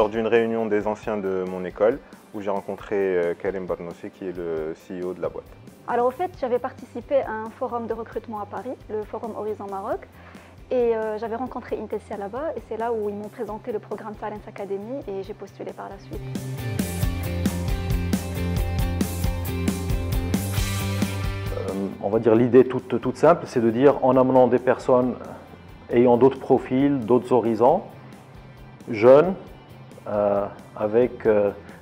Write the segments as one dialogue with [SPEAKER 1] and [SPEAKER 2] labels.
[SPEAKER 1] lors d'une réunion des anciens de mon école où j'ai rencontré Karim Barnossi qui est le CEO de la boîte.
[SPEAKER 2] Alors au fait, j'avais participé à un forum de recrutement à Paris, le forum Horizon Maroc, et j'avais rencontré Intelsia là-bas et c'est là où ils m'ont présenté le programme Talent Academy et j'ai postulé par la suite.
[SPEAKER 3] On va dire l'idée toute simple, c'est de dire en amenant des personnes ayant d'autres profils, d'autres horizons, jeunes, avec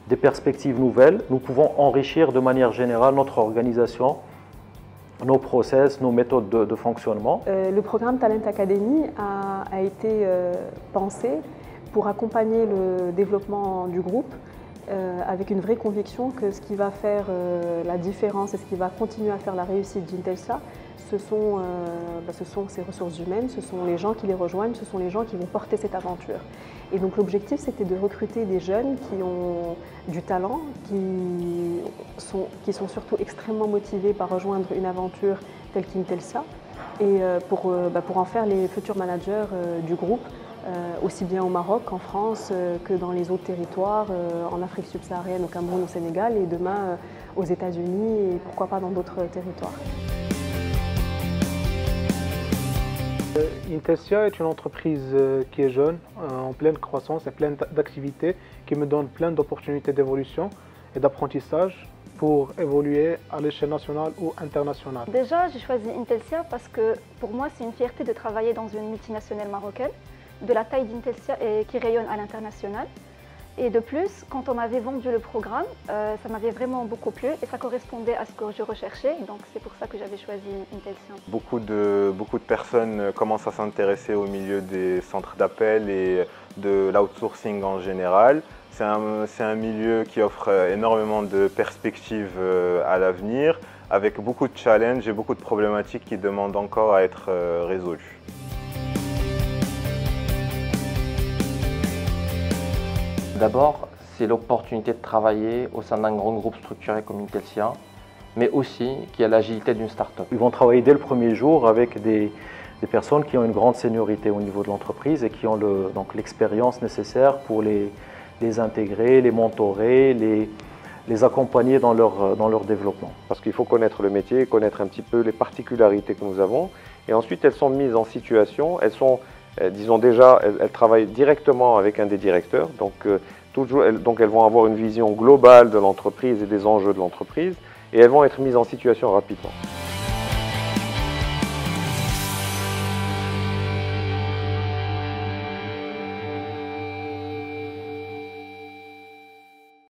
[SPEAKER 3] des perspectives nouvelles, nous pouvons enrichir de manière générale notre organisation, nos process, nos méthodes de fonctionnement.
[SPEAKER 4] Le programme Talent Academy a été pensé pour accompagner le développement du groupe avec une vraie conviction que ce qui va faire la différence et ce qui va continuer à faire la réussite d'Intelsia, ce sont ces ressources humaines, ce sont les gens qui les rejoignent, ce sont les gens qui vont porter cette aventure. Et donc l'objectif, c'était de recruter des jeunes qui ont du talent, qui sont surtout extrêmement motivés par rejoindre une aventure telle qu'Intelsia, et pour en faire les futurs managers du groupe, aussi bien au Maroc qu'en France, que dans les autres territoires, en Afrique subsaharienne, au Cameroun, au Sénégal, et demain aux États-Unis, et pourquoi pas dans d'autres territoires.
[SPEAKER 5] Intelsia est une entreprise qui est jeune, en pleine croissance et pleine d'activités, qui me donne plein d'opportunités d'évolution et d'apprentissage pour évoluer à l'échelle nationale ou internationale.
[SPEAKER 2] Déjà, j'ai choisi Intelsia parce que pour moi, c'est une fierté de travailler dans une multinationale marocaine, de la taille d'Intelsia et qui rayonne à l'international. Et de plus, quand on m'avait vendu le programme, ça m'avait vraiment beaucoup plu et ça correspondait à ce que je recherchais. Donc c'est pour ça que j'avais choisi Intelsia.
[SPEAKER 1] Beaucoup de personnes commencent à s'intéresser au milieu des centres d'appel et de l'outsourcing en général. C'est un milieu qui offre énormément de perspectives à l'avenir, avec beaucoup de challenges et beaucoup de problématiques qui demandent encore à être résolues.
[SPEAKER 6] D'abord, c'est l'opportunité de travailler au sein d'un grand groupe structuré comme Intelsia, mais aussi qui a l'agilité d'une start-up.
[SPEAKER 3] Ils vont travailler dès le premier jour avec des personnes qui ont une grande seniorité au niveau de l'entreprise et qui ont l'expérience nécessaire pour les intégrer, les mentorer, les accompagner dans leur développement.
[SPEAKER 7] Parce qu'il faut connaître le métier, connaître un petit peu les particularités que nous avons. Et ensuite, elles sont mises en situation, disons déjà, elles travaillent directement avec un des directeurs, donc elles vont avoir une vision globale de l'entreprise et des enjeux de l'entreprise, et elles vont être mises en situation rapidement.